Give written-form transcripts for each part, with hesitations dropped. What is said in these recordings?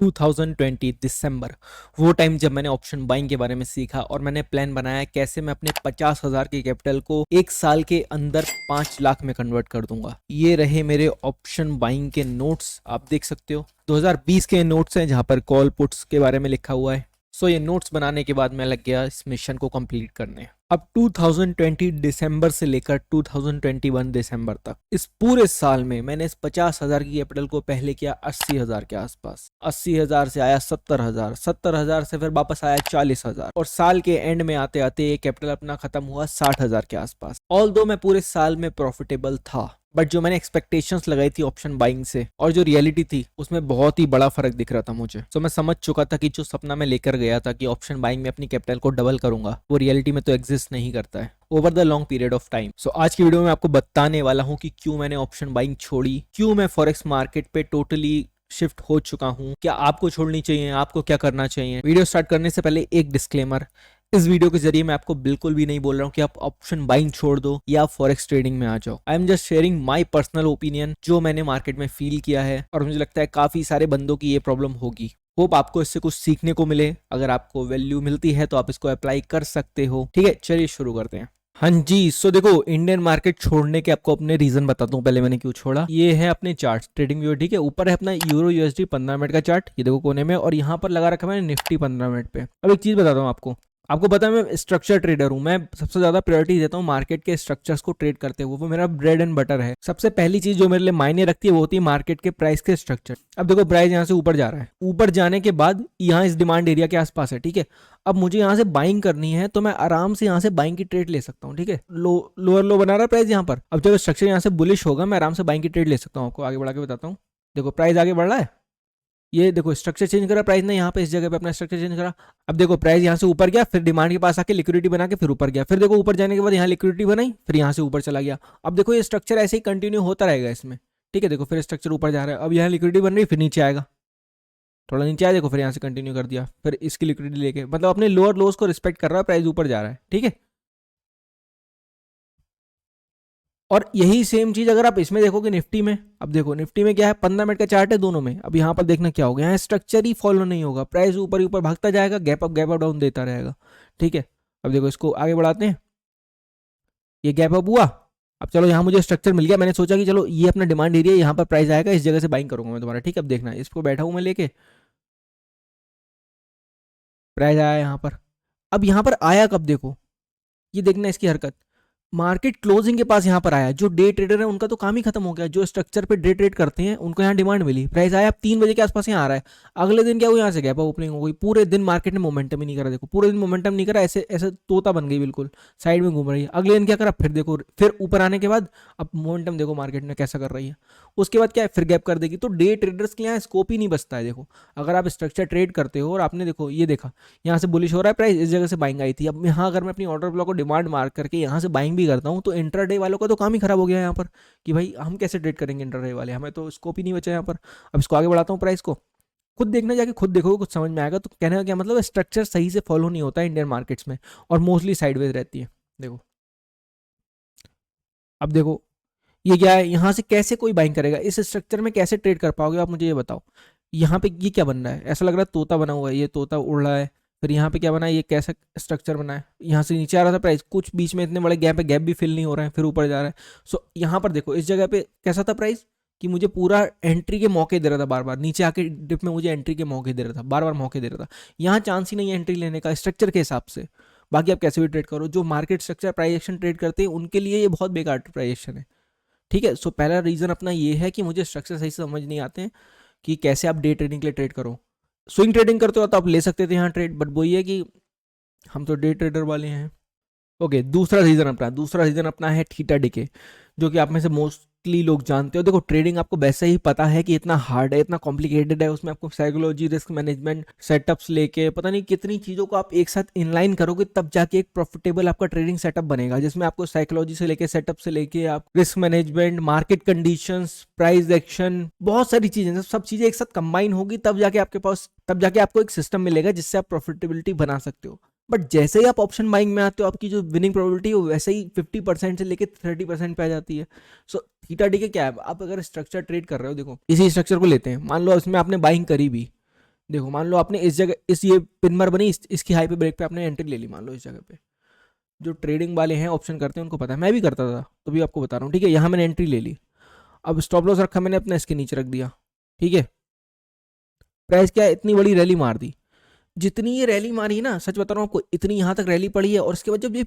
2020 दिसंबर, वो टाइम जब मैंने ऑप्शन बाइंग के बारे में सीखा और मैंने प्लान बनाया कैसे मैं अपने 50,000 के कैपिटल को एक साल के अंदर 5 लाख में कन्वर्ट कर दूंगा। ये रहे मेरे ऑप्शन बाइंग के नोट्स, आप देख सकते हो 2020 के नोट्स हैं जहां पर कॉल पुट्स के बारे में लिखा हुआ है। ये नोट्स बनाने के बाद मैं लग गया इस मिशन को कंप्लीट करने। अब 2020 दिसंबर से लेकर 2021 दिसंबर तक इस पूरे साल में मैंने इस 50,000 की कैपिटल को पहले किया 80,000 के आसपास, 80,000 से आया 70,000, 70,000 से फिर वापस आया 40,000 और साल के एंड में आते आते ये कैपिटल अपना खत्म हुआ 60,000 के आसपास। ऑल दो मैं पूरे साल में प्रॉफिटेबल था, बट जो मैंने एक्सपेक्टेशंस लगाई थी ऑप्शन बाइंग से और जो रियलिटी थी उसमें बहुत ही बड़ा फर्क दिख रहा था मुझे। मैं समझ चुका था कि जो सपना मैं लेकर गया था कि ऑप्शन बाइंग में अपनी कैपिटल को डबल करूंगा, वो रियलिटी में तो एग्जिस्ट नहीं करता है over the long period of time. आज की वीडियो में आपको बताने वाला हूं कि क्यों मैंने ऑप्शन बाइंग छोड़ी, क्यों मैं फॉरेक्स मार्केट पे टोटली शिफ्ट हो चुका हूं, क्या आपको छोड़नी चाहिए, आपको क्या करना चाहिए। वीडियो स्टार्ट करने से पहले एक डिस्क्लेमर, इस वीडियो के जरिए मैं आपको बिल्कुल भी नहीं बोल रहा हूँ कि आप ऑप्शन बाइंग छोड़ दो या फॉरेक्स ट्रेडिंग में आ जाओ। I am just sharing my personal opinion जो मैंने मार्केट में फील किया है और मुझे लगता है काफी सारे बंदों की ये प्रॉब्लम होगी। होप आपको इससे कुछ सीखने को मिले, अगर आपको वैल्यू मिलती है तो आप इसको अप्लाई कर सकते हो। ठीक है, चलिए शुरू करते हैं। हाँ जी, देखो इंडियन मार्केट छोड़ने के आपको अपने रीजन बताता हूँ पहले मैंने क्यों छोड़ा। ये है अपने चार्ट ट्रेडिंग व्यू, ठीक है। ऊपर है अपना यूरो यूएसडी 15 मिनट का चार्ट, ये देखो कोने में, और यहाँ पर लगा रखा मैंने निफ्टी 15 मिनट पे। अब एक चीज बताता हूँ आपको पता है मैं स्ट्रक्चर ट्रेडर हूँ, मैं सबसे ज्यादा प्रायोरिटी देता हूँ मार्केट के स्ट्रक्चर्स को ट्रेड करते हुए, वो मेरा ब्रेड एंड बटर है। सबसे पहली चीज जो मेरे लिए मायने रखती है वो होती है मार्केट के प्राइस के स्ट्रक्चर। अब देखो प्राइस यहाँ से ऊपर जा रहा है, ऊपर जाने के बाद यहाँ इस डिमांड एरिया के आसपास है, ठीक है। अब मुझे यहाँ से बाइंग करनी है तो मैं आराम से यहाँ से बाइंग की ट्रेड ले सकता हूँ, ठीक है। लोअर लो बना रहा है प्राइस यहाँ पर। अब जब स्ट्रक्चर यहाँ से बुलिश होगा मैं आराम से बाइंग की ट्रेड ले सकता हूँ। आपको आगे बढ़ा के बताता हूँ। देखो प्राइस आगे बढ़ रहा है, ये देखो स्ट्रक्चर चेंज करा प्राइस ने, यहाँ पे इस जगह पे अपना स्ट्रक्चर चेंज करा। अब देखो प्राइस यहाँ से ऊपर गया, फिर डिमांड के पास आके लिक्विडिटी बना के फिर ऊपर गया, फिर देखो ऊपर जाने के बाद यहाँ लिक्विडिटी बनाई, फिर यहाँ से ऊपर चला गया। अब देखो ये स्ट्रक्चर ऐसे ही कंटिन्यू होता रहेगा इसमें, ठीक है। देखो फिर स्ट्रक्चर ऊपर जा रहा है, अब यहाँ लिक्विडिटी बन रही, फिर नीचे आएगा, थोड़ा नीचे आया, देखो फिर यहाँ से कंटिन्यू कर दिया, फिर इसकी लिक्विडिटी लेके, मतलब अपने लोअर लोस को रिस्पेक्ट कर रहा है, प्राइस ऊपर जा रहा है, ठीक है। और यही सेम चीज अगर आप इसमें देखोगे निफ्टी में, अब देखो निफ्टी में क्या है, 15 मिनट का चार्ट है दोनों में। अब यहाँ पर देखना क्या होगा, यहाँ स्ट्रक्चर ही फॉलो नहीं होगा, प्राइस ऊपर ही ऊपर भागता जाएगा, गैप अप डाउन देता रहेगा, ठीक है। अब देखो इसको आगे बढ़ाते हैं, ये गैप अप हुआ। अब चलो यहाँ मुझे स्ट्रक्चर मिल गया, मैंने सोचा कि चलो ये अपना डिमांड एरिया, यहाँ पर प्राइस आएगा, इस जगह से बाइंग करूंगा मैं तुम्हारा, ठीक है। अब देखना इसको बैठा हूँ मैं लेके, प्राइस आया यहाँ पर। अब यहाँ पर आया कब, देखो ये देखना इसकी हरकत, मार्केट क्लोजिंग के पास यहाँ पर आया। जो डे ट्रेडर है उनका तो काम ही खत्म हो गया, जो स्ट्रक्चर पे डे ट्रेड करते हैं उनको यहाँ डिमांड मिली, प्राइस आया, अब 3 बजे के आसपास यहाँ आ रहा है। अगले दिन क्या हुआ, यहाँ से गैप ओपनिंग हो गई, पूरे दिन मार्केट ने मोमेंटम ही नहीं करा। देखो पूरे दिन मोमेंटम नहीं करा, ऐसे ऐसे तोता बन गई, बिल्कुल साइड में घूम रही है। अगले दिन क्या करा, फिर देखो फिर ऊपर आने के बाद अब मोमेंटम देखो मार्केट में कैसा कर रही है, उसके बाद क्या है, फिर गैप कर देगी। तो डे ट्रेडर्स के यहाँ स्कोप ही नहीं बचता है। देखो अगर आप स्ट्रक्चर ट्रेड करते हो और आपने देखो ये देखा यहाँ से बुलिश हो रहा है प्राइस, इस जगह से बाइंग आई थी, अब यहाँ अगर मैं अपनी ऑर्डर ब्लॉक को डिमांड मार्क करके यहाँ से बाइंग भी करता हूँ तो इंट्राडे वालों का तो काम ही खराब हो गया यहाँ पर, कि भाई हम कैसे ट्रेड करेंगे इंट्राडे वाले, हमें तो स्कोप ही नहीं बचा यहाँ पर। अब इसको आगे बढ़ाता हूँ, प्राइस को खुद देखना, जाके खुद देखोगे कुछ समझ में आएगा। तो कहने का क्या मतलब, स्ट्रक्चर सही से फॉलो नहीं होता है इंडियन मार्केट्स में और मोस्टली साइडवेज रहती है। देखो अब देखो ये क्या है, यहाँ से कैसे कोई बाइंग करेगा, इस स्ट्रक्चर में कैसे ट्रेड कर पाओगे आप, मुझे ये बताओ। यहाँ पे ये क्या बन रहा है, ऐसा लग रहा है तोता बना हुआ है, ये तोता उड़ रहा है। फिर यहाँ पे क्या बना है, ये कैसा स्ट्रक्चर बना है, यहाँ से नीचे आ रहा था प्राइस, कुछ बीच में इतने बड़े गैप है, गैप भी फिल नहीं हो रहा है, फिर ऊपर जा रहा है। यहाँ पर देखो इस जगह पे कैसा था प्राइस, कि मुझे पूरा एंट्री के मौके दे रहा था, बार बार नीचे आके डिप में मुझे एंट्री के मौके दे रहा था, बार बार मौके दे रहा था। यहाँ चांस ही नहीं है एंट्री लेने का स्ट्रक्चर के हिसाब से। बाकी आप कैसे भी ट्रेड करो, जो market structure price action trade करते हैं उनके लिए ये बहुत बेकार प्राइस एक्शन है, ठीक है। पहला रीजन अपना ये है कि मुझे स्ट्रक्चर सही से समझ नहीं आते हैं कि कैसे आप डे ट्रेडिंग के लिए ट्रेड करो। स्विंग ट्रेडिंग करते हो तो आप ले सकते थे यहाँ ट्रेड, बट वो ये कि हम तो डे ट्रेडर वाले हैं। ओके, दूसरा रीजन अपना है थीटा डिके, जो कि आप में से मोस्टली लोग जानते हो। देखो ट्रेडिंग आपको वैसे ही पता है कि इतना हार्ड है, इतना कॉम्प्लिकेटेड है, उसमें आपको साइकोलॉजी, रिस्क मैनेजमेंट, सेटअप्स लेके पता नहीं कितनी चीज़ों को आप एक साथ इनलाइन करोगे तब जाके एक प्रॉफिटेबल आपका ट्रेडिंग सेटअप बनेगा, जिसमें आपको साइकोलॉजी से लेके सेटअप से लेके आप risk management, market conditions, price action, बहुत सारी चीजें, सब चीजें एक साथ कंबाइन होगी तब जाके आपके पास, तब जाके आपको एक सिस्टम मिलेगा जिससे आप प्रॉफिटेबिलिटी बना सकते हो। बट जैसे ही आप ऑप्शन बाइंग में आते हो आपकी जो विनिंग प्रोबेबिलिटी है वो वैसे ही 50% से लेके 30% पे आ जाती है। थीटा डी के क्या है, आप अगर स्ट्रक्चर ट्रेड कर रहे हो, देखो इसी स्ट्रक्चर को लेते हैं, मान लो इसमें आपने बाइंग करी भी, देखो मान लो आपने इस जगह इस ये पिन बार बनी, इसकी हाई पे ब्रेक पे आपने एंट्री ले ली मान लो इस जगह पे। जो ट्रेडिंग वाले हैं ऑप्शन करते हैं उनको पता है, मैं भी करता था तो भी आपको बता रहा हूँ, ठीक है। यहाँ मैंने एंट्री ले ली, अब स्टॉप लॉस रखा मैंने अपना इसके नीचे रख दिया, ठीक है। प्राइस क्या है, इतनी बड़ी रैली मार दी, जितनी ये रैली मारी ना सच बता रहा हूँ आपको, इतनी यहाँ तक रैली पड़ी है। और इसके बाद जब ये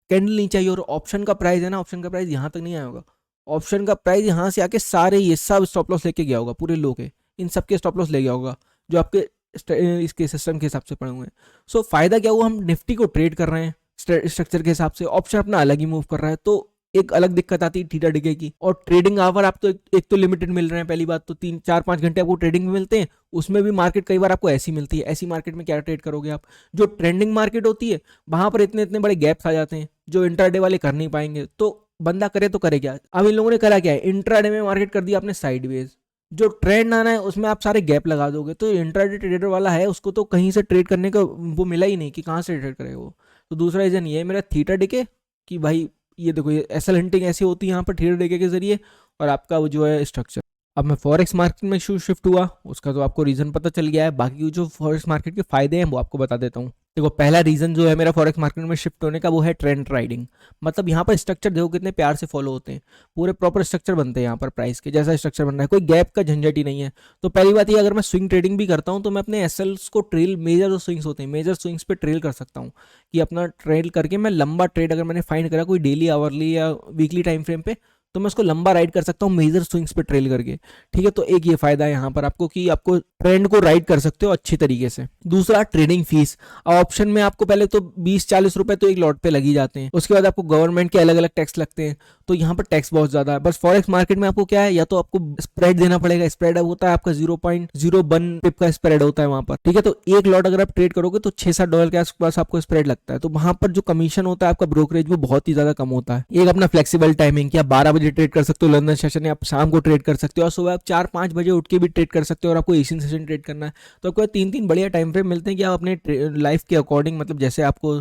कैंडल नहीं चाहिए और ऑप्शन का प्राइस है ना, ऑप्शन का प्राइस यहाँ तक नहीं आया होगा, ऑप्शन का प्राइस यहाँ से आके सारे ये सब स्टॉप लॉस लेके गया होगा, पूरे लो के इन सब के स्टॉप लॉस ले गया होगा जो आपके इसके सिस्टम के हिसाब से पड़े हुए हैं। सो फायदा क्या हुआ, हम निफ्टी को ट्रेड कर रहे हैं स्ट्रक्चर के हिसाब से, ऑप्शन अपना अलग ही मूव कर रहा है, तो एक अलग दिक्कत आती है थीटा डिके की। और ट्रेडिंग आवर आप तो एक तो लिमिटेड मिल रहे हैं, पहली बात तो 3 4 5 घंटे आपको ट्रेडिंग में मिलते हैं, उसमें भी मार्केट कई बार आपको ऐसी मिलती है, ऐसी मार्केट में क्या ट्रेड करोगे आप। जो ट्रेंडिंग मार्केट होती है वहां पर इतने इतने बड़े गैप्स आ जाते हैं जो इंट्राडे वाले कर नहीं पाएंगे, तो बंदा करे तो करे क्या। अब इन लोगों ने करा क्या है, इंट्राडे में मार्केट कर दिया आपने साइडवेज, जो ट्रेंड आना है उसमें आप सारे गैप लगा दोगे, तो इंट्राडे ट्रेडर वाला है उसको तो कहीं से ट्रेड करने का वो मिला ही नहीं कि कहाँ से ट्रेड करेगा वो। तो दूसरा रीजन ये है मेरा थीटा डिके कि भाई ये देखो ये एसएल हंटिंग ऐसी होती है यहाँ पर थीटा डिके के जरिए, और आपका वो जो है स्ट्रक्चर। अब मैं फॉरेक्स मार्केट में शिफ्ट हुआ, उसका तो आपको रीजन पता चल गया है, बाकी जो फॉरेक्स मार्केट के फायदे हैं वो आपको बता देता हूँ। देखो पहला रीजन जो है मेरा फॉरेक्स मार्केट में शिफ्ट होने का वो है ट्रेंड राइडिंग। मतलब यहाँ पर स्ट्रक्चर देखो कितने प्यार से फॉलो होते हैं, पूरे प्रॉपर स्ट्रक्चर बनते हैं यहाँ पर, प्राइस के जैसा स्ट्रक्चर बन रहा है, कोई गैप का झंझट ही नहीं है। तो पहली बात ये, अगर मैं स्विंग ट्रेडिंग भी करता हूँ तो मैं अपने एसएल्स को ट्रेल, मेजर जो स्विंग्स होते हैं मेजर स्विंग्स पे ट्रेल कर सकता हूँ, कि अपना ट्रेल करके मैं लंबा ट्रेड अगर मैंने फाइंड करा कोई डेली आवरली या वीकली टाइम फ्रेम पे, तो मैं उसको लंबा राइड कर सकता हूँ मेजर स्विंग्स पे ट्रेल करके, ठीक है। तो एक ये फायदा है यहाँ पर आपको कि आपको ट्रेंड को राइड कर सकते हो अच्छी तरीके से। दूसरा ट्रेडिंग फीस, ऑप्शन में आपको पहले तो 20 40 रुपए तो एक लॉट पे लगी जाते हैं, उसके बाद आपको गवर्नमेंट के अलग अलग टैक्स लगते हैं, तो यहाँ पर टैक्स बहुत ज्यादा है। बस फॉरेक्स मार्केट में आपको क्या है, या तो आपको स्प्रेड देना पड़ेगा, स्प्रेड होता है आपका 0.01 पिप का स्प्रेड होता है वहां पर, ठीक है। तो एक लॉट अगर आप ट्रेड करोगे तो $6 7 के आसपास आपको स्प्रेड लगता है, तो वहां पर जो कमीशन होता है आपका ब्रोकरेज वो बहुत ही ज्यादा कम होता है। एक अपना फ्लेक्सिबल टाइमिंग, कि आप 12 बजे ट्रेड कर सकते हो लंदन सेशन, आप शाम को ट्रेड कर सकते हो, और सुबह आप 4 5 बजे उठ के भी ट्रेड कर सकते हो, और आपको एशियन सेशन ट्रेड करना है तो आपको 3 3 बढ़िया टाइम फ्रेम मिलते हैं कि आप अपने लाइफ के अकॉर्डिंग, मतलब जैसे आपको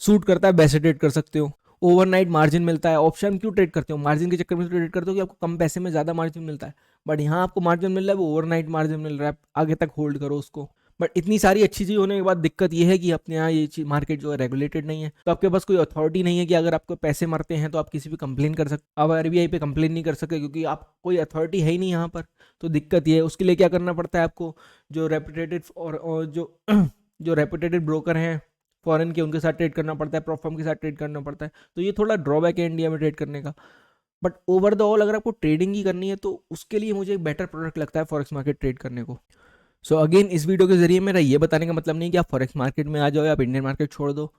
सूट करता है वैसे ट्रेड कर सकते हो। ओवरनाइट मार्जिन मिलता है, ऑप्शन क्यों ट्रेड करते हो, मार्जिन के चक्कर में ट्रेड करते हो कि आपको कम पैसे में ज़्यादा मार्जिन मिलता है, बट यहाँ आपको मार्जिन मिल रहा है वो ओवरनाइट मार्जिन मिल रहा है, आगे तक होल्ड करो उसको। बट इतनी सारी अच्छी चीज़ होने के बाद दिक्कत ये है कि अपने यहाँ ये चीज मार्केट जो है रेगुलेटेड नहीं है, तो आपके पास कोई अथॉरिटी नहीं है कि अगर आपको पैसे मरते हैं तो आप किसी भी कंप्लेन कर सकते, आप आरबीआई पे कंप्लेन नहीं कर सकते क्योंकि आप कोई अथॉरिटी है ही नहीं यहाँ पर। तो दिक्कत ये है, उसके लिए क्या करना पड़ता है आपको, जो रेपुटेटेड और जो जो रेपुटेटेड ब्रोकर हैं फॉरेन के उनके साथ ट्रेड करना पड़ता है, प्रॉप फर्म के साथ ट्रेड करना पड़ता है, तो ये थोड़ा ड्रॉबैक है इंडिया में ट्रेड करने का। बट ओवर द ऑल अगर आपको ट्रेडिंग ही करनी है तो उसके लिए मुझे एक बेटर प्रोडक्ट लगता है फॉरेक्स मार्केट ट्रेड करने को। सो अगेन इस वीडियो के जरिए मेरा ये बताने का मतलब नहीं कि आप फॉरेक्स मार्केट में आ जाओ या आप इंडियन मार्केट छोड़ दो,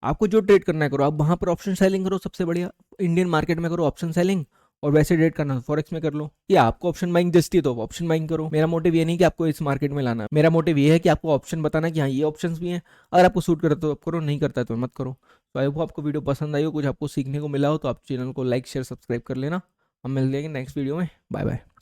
आपको जो ट्रेड करना है करो, आप वहाँ पर ऑप्शन सेलिंग करो सबसे बढ़िया, इंडियन मार्केट में करो ऑप्शन सेलिंग, और वैसे ट्रेड करना फॉरेक्स में कर लो, या आपको ऑप्शन बाइंग जस्टी तो ऑप्शन बाइंग करो। मेरा मोटिव ये नहीं कि आपको इस मार्केट में लाना, मेरा मोटिव ये है कि आपको ऑप्शन बताना कि हाँ ये ऑप्शंस भी हैं, अगर आपको सूट करता है तो आप करो, नहीं करता है तो मत करो। तो आई होप आपको वीडियो पसंद आई हो, कुछ आपको सीखने को मिला हो, तो आप चैनल को लाइक शेयर सब्सक्राइब कर लेना। हम मिलते हैं नेक्स्ट वीडियो में, बाय बाय।